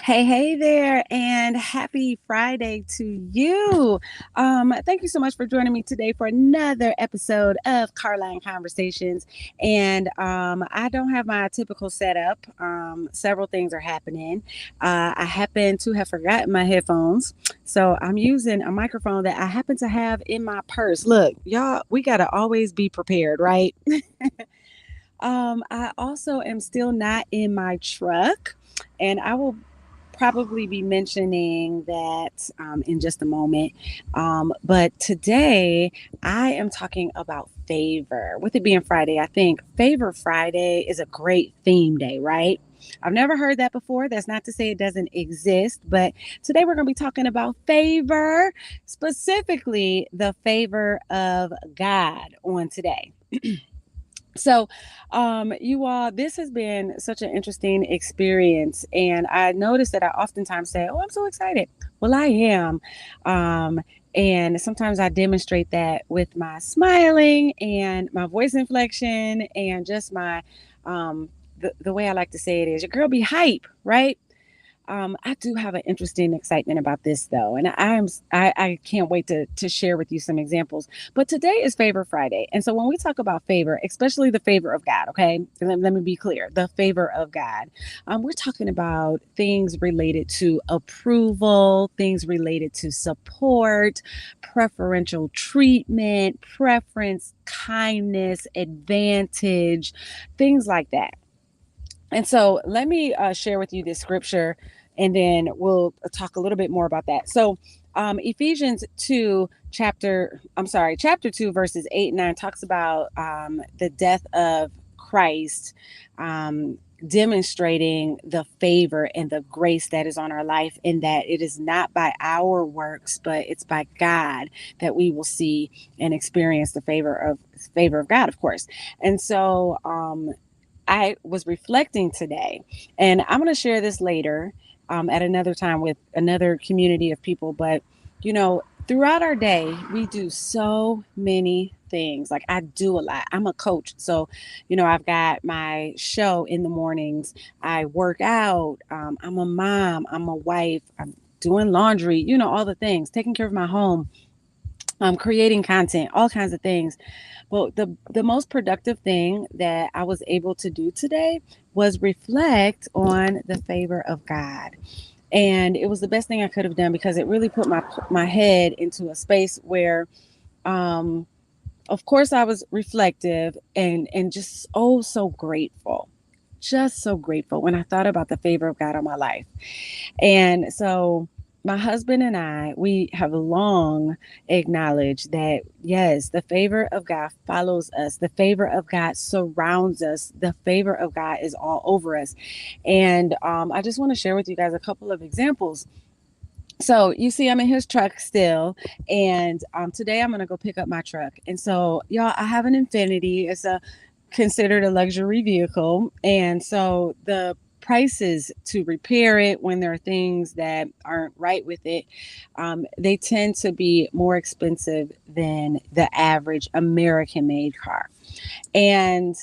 Hey there, and happy Friday to you. Thank you so much for joining me today for another episode of Carline Conversations. And I don't have my typical setup. Several things are happening. I happen to have forgotten my headphones, so I'm using a microphone that I happen to have in my purse. Look, y'all, we got to always be prepared, right? I also am still not in my truck, and I will probably be mentioning that in just a moment. But today I am talking about favor. With it being Friday, I think Favor Friday is a great theme day, right? I've never heard that before. That's not to say it doesn't exist, but today we're going to be talking about favor, specifically the favor of God on today. So, you all, this has been such an interesting experience. And I noticed that I oftentimes say, "Oh, I'm so excited." Well, I am. Um, and sometimes I demonstrate that with my smiling and my voice inflection and just the way I like to say it is, your girl be hype, right? I do have an interesting excitement about this though, and I can't wait to share with you some examples. But today is Favor Friday, and so when we talk about favor, especially the favor of God, okay, let me be clear: the favor of God. We're talking about things related to approval, things related to support, preferential treatment, preference, kindness, advantage, things like that. And so let me share with you this scripture and then we'll talk a little bit more about that. So Ephesians 2, chapter 2, verses 8 and 9 talks about the death of Christ, demonstrating the favor and the grace that is on our life, and that it is not by our works, but it's by God that we will see and experience the favor of God, of course. And so I was reflecting today, and I'm going to share this later at another time with another community of people. But, throughout our day, we do so many things. Like, I do a lot. I'm a coach. So, I've got my show in the mornings. I work out. I'm a mom. I'm a wife. I'm doing laundry, all the things, taking care of my home, creating content, all kinds of things. Well, the most productive thing that I was able to do today was reflect on the favor of God. And it was the best thing I could have done because it really put my head into a space where um of course I was reflective and just so grateful. Just so grateful when I thought about the favor of God on my life. And so my husband and I, we have long acknowledged that, yes, the favor of God follows us. The favor of God surrounds us. The favor of God is all over us. And I just want to share with you guys a couple of examples. So you see, I'm in his truck still, and today I'm gonna go pick up my truck. And so, y'all, I have an Infinity. It's a considered a luxury vehicle, and so the prices to repair it when there are things that aren't right with it, they tend to be more expensive than the average American-made car. And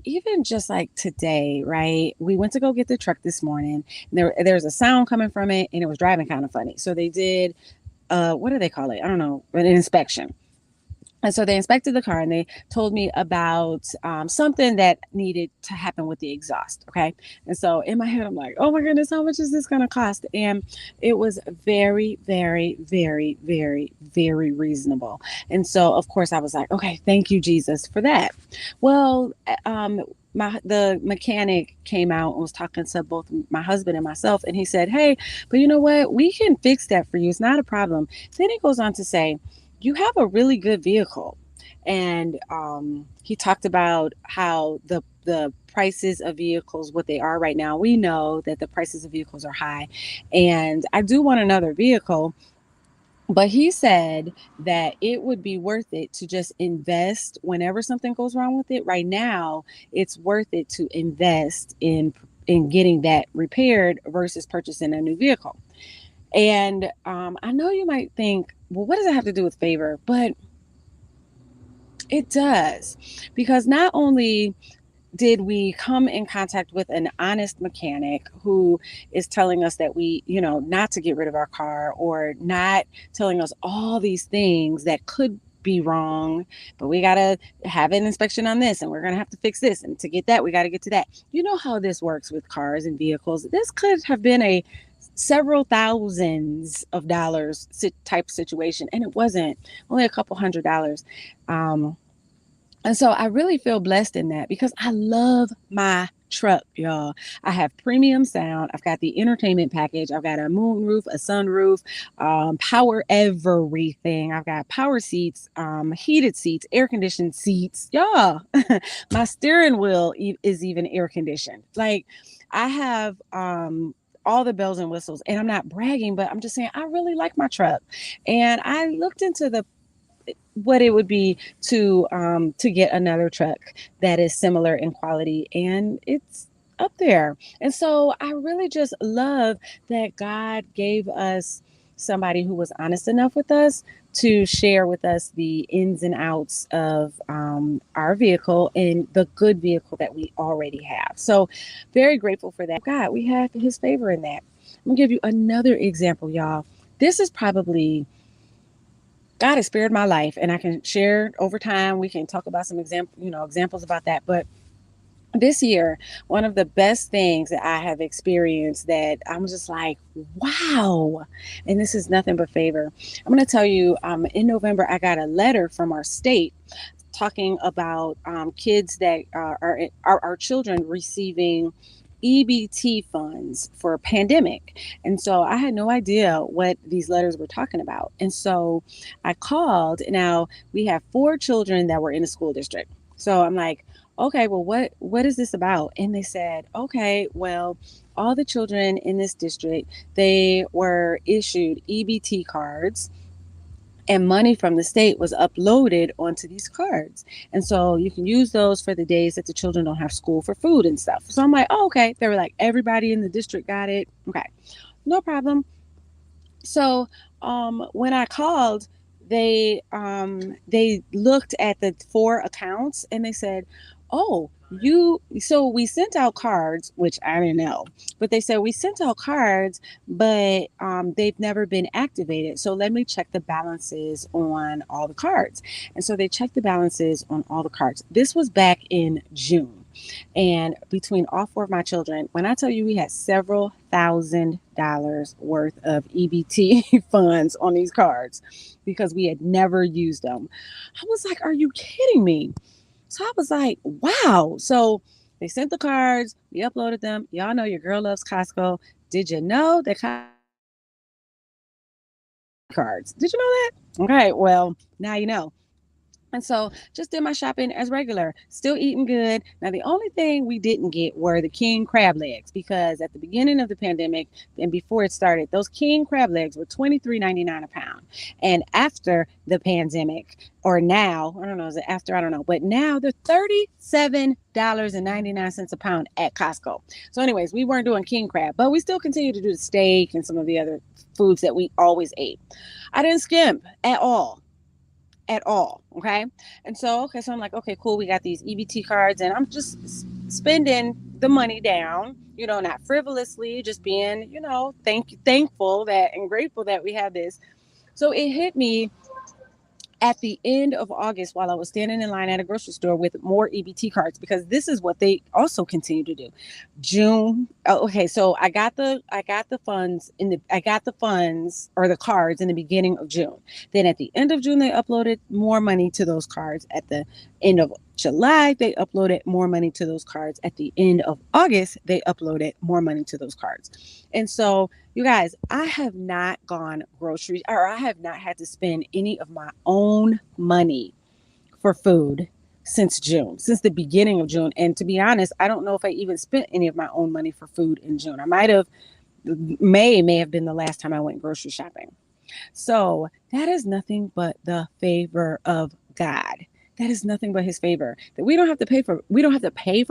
even just like today, right? We went to go get the truck this morning. There's a sound coming from it, and it was driving kind of funny. So they did, what do they call it? I don't know, an inspection. And so they inspected the car and they told me about something that needed to happen with the exhaust. Okay. And so in my head, I'm like, oh my goodness, how much is this going to cost? And it was very, very, very, very, very reasonable. And so, of course, I was like, okay, thank you, Jesus, for that. Well, the mechanic came out and was talking to both my husband and myself, and he said, hey, but you know what? We can fix that for you. It's not a problem. Then he goes on to say, you have a really good vehicle. And he talked about how the prices of vehicles, what they are right now. We know that the prices of vehicles are high, and I do want another vehicle. But he said that it would be worth it to just invest whenever something goes wrong with it. Right now, it's worth it to invest in getting that repaired versus purchasing a new vehicle. And I know you might think, well, what does it have to do with favor? But it does, because not only did we come in contact with an honest mechanic who is telling us that we, not to get rid of our car, or not telling us all these things that could be wrong, but we got to have an inspection on this, and we're going to have to fix this, and to get that we got to get to that. You know how this works with cars and vehicles. This could have been a several thousands of dollars type situation, and it wasn't, only a couple $100. And so I really feel blessed in that, because I love my truck, y'all. I have premium sound. I've got the entertainment package. I've got a moon roof, a sunroof, power everything. I've got power seats, heated seats, air conditioned seats. Y'all, my steering wheel is even air conditioned. Like, I have all the bells and whistles, and I'm not bragging, but I'm just saying I really like my truck. And I looked into what it would be to get another truck that is similar in quality, and it's up there. And so I really just love that God gave us somebody who was honest enough with us to share with us the ins and outs of our vehicle, and the good vehicle that we already have. So very grateful for that. God, we have his favor in that. I'm gonna give you another example, y'all. This is probably, God has spared my life, and I can share over time. We can talk about some examples about that. But this year, one of the best things that I have experienced, that I'm just like, wow, and this is nothing but favor. I'm going to tell you, in November, I got a letter from our state talking about kids that are our children receiving EBT funds for a pandemic. And so I had no idea what these letters were talking about. And so I called. Now, we have 4 children that were in the school district. So I'm like, okay, well, what is this about? And they said, okay, well, all the children in this district, they were issued EBT cards, and money from the state was uploaded onto these cards. And so you can use those for the days that the children don't have school, for food and stuff. So I'm like, oh, okay. They were like, everybody in the district got it. Okay, no problem. So when I called, they looked at the 4 accounts, and they said, "Oh, so we sent out cards," which I didn't know, but they said, "We sent out cards, but they've never been activated. So let me check the balances on all the cards." And so they checked the balances on all the cards. This was back in June. And between all 4 of my children, when I tell you we had several $1,000s worth of EBT funds on these cards, because we had never used them, I was like, are you kidding me? So I was like, wow. So they sent the cards, we uploaded them. Y'all know your girl loves Costco. Did you know that cards? Did you know that? Okay, well, now you know. And so just did my shopping as regular, still eating good. Now, the only thing we didn't get were the king crab legs, because at the beginning of the pandemic and before it started, those king crab legs were $23.99 a pound. And after the pandemic, or now, I don't know, is it after? I don't know. But now they're $37.99 a pound at Costco. So anyways, we weren't doing king crab, but we still continue to do the steak and some of the other foods that we always ate. I didn't skimp at all. Okay. And so, so I'm like, okay, cool. We got these EBT cards, and I'm just spending the money down, not frivolously, just being, thankful that and grateful that we have this. So it hit me at the end of August, while I was standing in line at a grocery store with more EBT cards, because this is what they also continue to do. June. Okay, so I got the funds, or the cards, in the beginning of June. Then at the end of June, they uploaded more money to those cards. At the end of July, they uploaded more money to those cards. At the end of August, they uploaded more money to those cards. And so, you guys, I have not gone grocery, or I have not had to spend any of my own money for food since the beginning of June. And to be honest, I don't know if I even spent any of my own money for food in June. I might have, may have been the last time I went grocery shopping. So that is nothing but the favor of God. That is nothing but his favor, that we don't have to pay for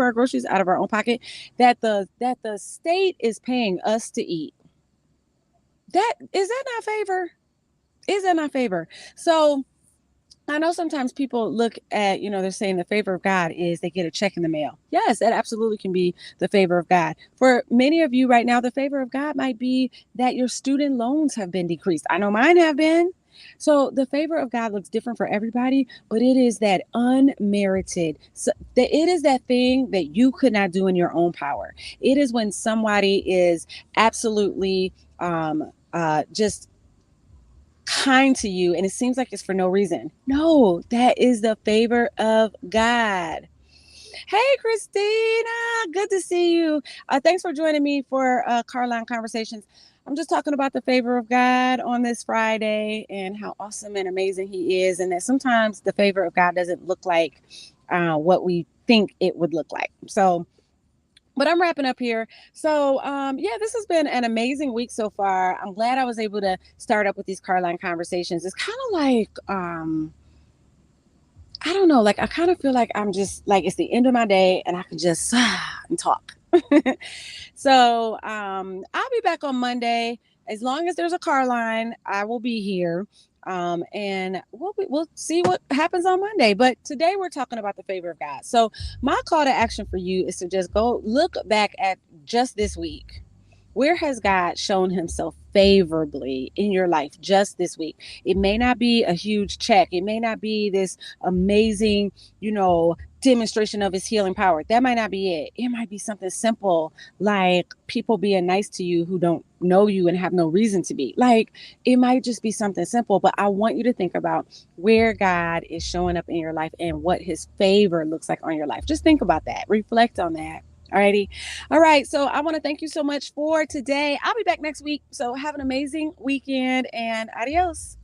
our groceries out of our own pocket, that the state is paying us to eat. That not favor? Is that not favor? So I know sometimes people look at, they're saying the favor of God is they get a check in the mail. Yes, that absolutely can be the favor of God. For many of you right now, the favor of God might be that your student loans have been decreased. I know mine have been. So the favor of God looks different for everybody, but it is that unmerited. So that it is that thing that you could not do in your own power. It is when somebody is absolutely just kind to you and it seems like it's for no reason. No, that is the favor of God. Hey, Christina, good to see you. Thanks for joining me for Carline Conversations. I'm just talking about the favor of God on this Friday and how awesome and amazing He is, and that sometimes the favor of God doesn't look like what we think it would look like. So, but I'm wrapping up here. So, yeah, this has been an amazing week so far. I'm glad I was able to start up with these Carline Conversations. It's kind of like, I don't know, like I kind of feel like I'm just like it's the end of my day and I can just and talk. So, I'll be back on Monday. As long as there's a car line, I will be here. And we'll see what happens on Monday. But today we're talking about the favor of God. So my call to action for you is to just go look back at just this week. Where has God shown himself favorably in your life just this week? It may not be a huge check. It may not be this amazing, demonstration of his healing power. That might not be it. It might be something simple like people being nice to you who don't know you and have no reason to be. Like it might just be something simple, but I want you to think about where God is showing up in your life and what his favor looks like on your life. Just think about that. Reflect on that. Alrighty. All right. So I want to thank you so much for today. I'll be back next week. So have an amazing weekend and adios.